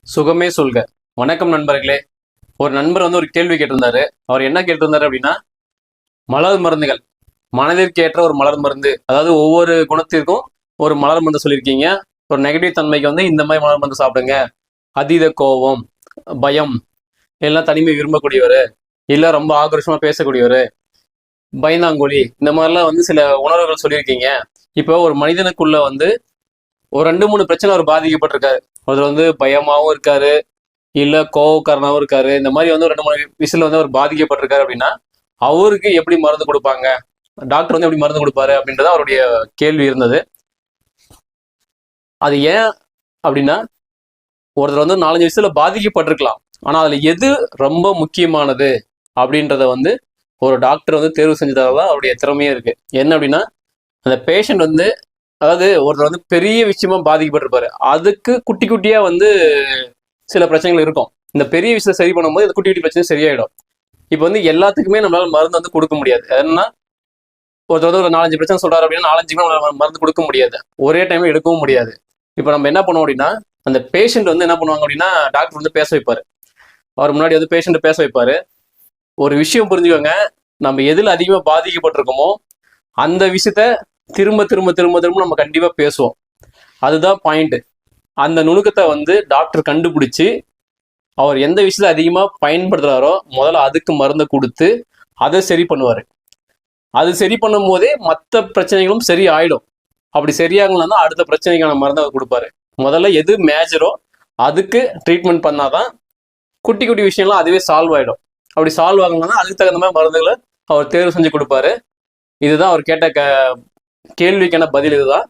சுகமே சொல்க. வணக்கம் நண்பர்களே. ஒரு நண்பர் ஒரு கேள்வி கேட்டிருந்தாரு. அவர் என்ன கேட்டிருந்தாரு அப்படின்னா, மலர் மருந்துகள், மனதிற்கேற்ற ஒரு மலர் மருந்து, அதாவது ஒவ்வொரு குணத்திற்கும் ஒரு மலர் மருந்து சொல்லியிருக்கீங்க. ஒரு நெகட்டிவ் தன்மைக்கு இந்த மாதிரி மலர் மருந்து சாப்பிடுங்க. அதீத கோபம், பயம், எல்லாம் தனிமை விரும்பக்கூடியவர், இல்ல ரொம்ப ஆக்ரோஷமா பேசக்கூடியவர், பயந்தாங்கோலி, இந்த மாதிரிலாம் சில உணர்வுகள் சொல்லியிருக்கீங்க. இப்போ ஒரு மனிதனுக்குள்ள ஒரு 2-3 பிரச்சனை அவர் பாதிக்கப்பட்டிருக்காரு. ஒருத்தர் பயமாவும் இருக்காரு, இல்ல கோவக்காரனாவும் இருக்காரு. இந்த மாதிரி ஒரு 2-3 விஷயத்துல அவர் பாதிக்கப்பட்டிருக்காரு அப்படின்னா, அவருக்கு எப்படி மருந்து கொடுப்பாங்க, டாக்டர் எப்படி மருந்து கொடுப்பாரு அப்படின்றத அவருடைய கேள்வி இருந்தது. அது ஏன் அப்படின்னா, ஒருத்தர் 4-5 விஷயத்துல பாதிக்கப்பட்டிருக்கலாம். ஆனா அதுல எது ரொம்ப முக்கியமானது அப்படின்றத ஒரு டாக்டர் தேர்வு செஞ்சதாலதான் அவருடைய திறமையே இருக்கு. என்ன அப்படின்னா, அந்த பேஷண்ட் அதாவது ஒருத்தர் பெரிய விஷயமா பாதிக்கப்பட்டிருப்பாரு, அதுக்கு குட்டி குட்டியா சில பிரச்சனைகள் இருக்கும். இந்த பெரிய விஷயத்தை சரி பண்ணும்போது இந்த குட்டி குட்டி பிரச்சனை சரியாயிடும். இப்போ எல்லாத்துக்குமே நம்மளால மருந்து கொடுக்க முடியாது. ஏன்னா ஒருத்தர் ஒரு 4-5 பிரச்சனை சொல்றாரு அப்படின்னா 4-5 நம்மளால மருந்து கொடுக்க முடியாது, ஒரே டைம்ல எடுக்கவும் முடியாது. இப்போ நம்ம என்ன பண்ணுவோம் அப்படின்னா, அந்த பேஷண்ட் என்ன பண்ணுவாங்க அப்படின்னா, டாக்டர் பேச வைப்பாரு. அவர் முன்னாடி பேஷண்ட் பேச வைப்பாரு. ஒரு விஷயம் புரிஞ்சுக்கோங்க, நம்ம எதுல அதிகமா பாதிக்கப்பட்டிருக்கோமோ அந்த விஷயத்த திரும்ப திரும்ப திரும்ப திரும்ப நம்ம கண்டிப்பா பேசுவோம். அதுதான் பாயிண்ட். அந்த நுணுக்கத்தை டாக்டர் கண்டுபிடிச்சு அவர் எந்த விஷயத்த அதிகமா பயன்படுத்துறாரோ முதல்ல அதுக்கு மருந்தை கொடுத்து அதை சரி பண்ணுவாரு. அது சரி பண்ணும் போதே மற்ற பிரச்சனைகளும் சரி ஆயிடும். அப்படி சரியாகலன்னா அடுத்த பிரச்சனைக்கான மருந்தை அவர் கொடுப்பாரு. முதல்ல எது மேஜரோ அதுக்கு ட்ரீட்மெண்ட் பண்ணாதான் குட்டி குட்டி விஷயம்லாம் அதுவே சால்வ் ஆயிடும். அப்படி சால்வ் ஆகணும்னா அதுக்கு தகுந்த மாதிரி மருந்துகளை அவர் தேர்வு செஞ்சு கொடுப்பாரு. இதுதான் அவர் கேட்ட கேள்விக்கான பதில். இதுதான்.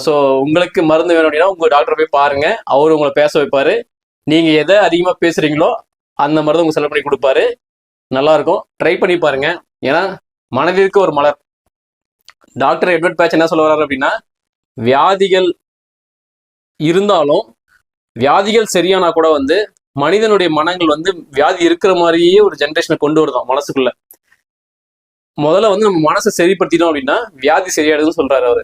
ஸோ உங்களுக்கு மருந்து வேணும் அப்படின்னா உங்க டாக்டரை போய் பாருங்க, அவரு உங்களை பேச வைப்பாரு. நீங்க எதை அதிகமா பேசுறீங்களோ அந்த மருந்து உங்களுக்கு செலக்ட் பண்ணி கொடுப்பாரு. நல்லா இருக்கும், ட்ரை பண்ணி பாருங்க. ஏன்னா மனதிற்கு ஒரு மலர். டாக்டர் எட்வர்ட் பேட்ச் என்ன சொல்ல வர்றாரு அப்படின்னா, வியாதிகள் இருந்தாலும் வியாதிகள் சரியானா கூட மனிதனுடைய மனங்கள் வியாதி இருக்கிற மாதிரியே ஒரு ஜென்ரேஷனை கொண்டு வருதான் மனசுக்குள்ள. முதல்ல நம்ம மனசை சரிப்படுத்திட்டோம் அப்படின்னா வியாதி சரியாயிடுதுன்னு சொல்றாரு அவரு.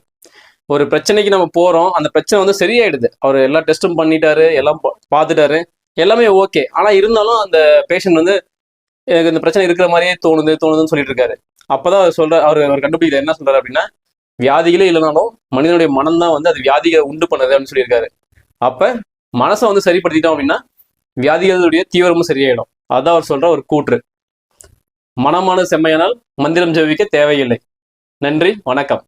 ஒரு பிரச்சனைக்கு நம்ம போறோம், அந்த பிரச்சனை சரியாயிடுது. அவர் எல்லா டெஸ்டும் பண்ணிட்டாரு, எல்லாம் பார்த்துட்டாரு, எல்லாமே ஓகே. ஆனா இருந்தாலும் அந்த பேஷண்ட் எனக்கு இந்த பிரச்சனை இருக்கிற மாதிரியே தோணுதுன்னு சொல்லிட்டு இருக்காரு. அப்பதான் அவர் கண்டுபிடிக்கிற என்ன சொல்றாரு அப்படின்னா, வியாதிகளே இல்லைனாலும் மனிதனுடைய மனம் தான் அது வியாதிகளை உண்டு பண்ணுது அப்படின்னு சொல்லியிருக்காரு. அப்ப மனசை சரிப்படுத்திட்டோம் அப்படின்னா வியாதிகளுடைய தீவிரமும் சரியாயிடும். அதான் அவர் சொல்ற ஒரு கூற்று. மனமான செம்மையானால் மந்திரம் ஜெபிக்க தேவையில்லை. நன்றி, வணக்கம்.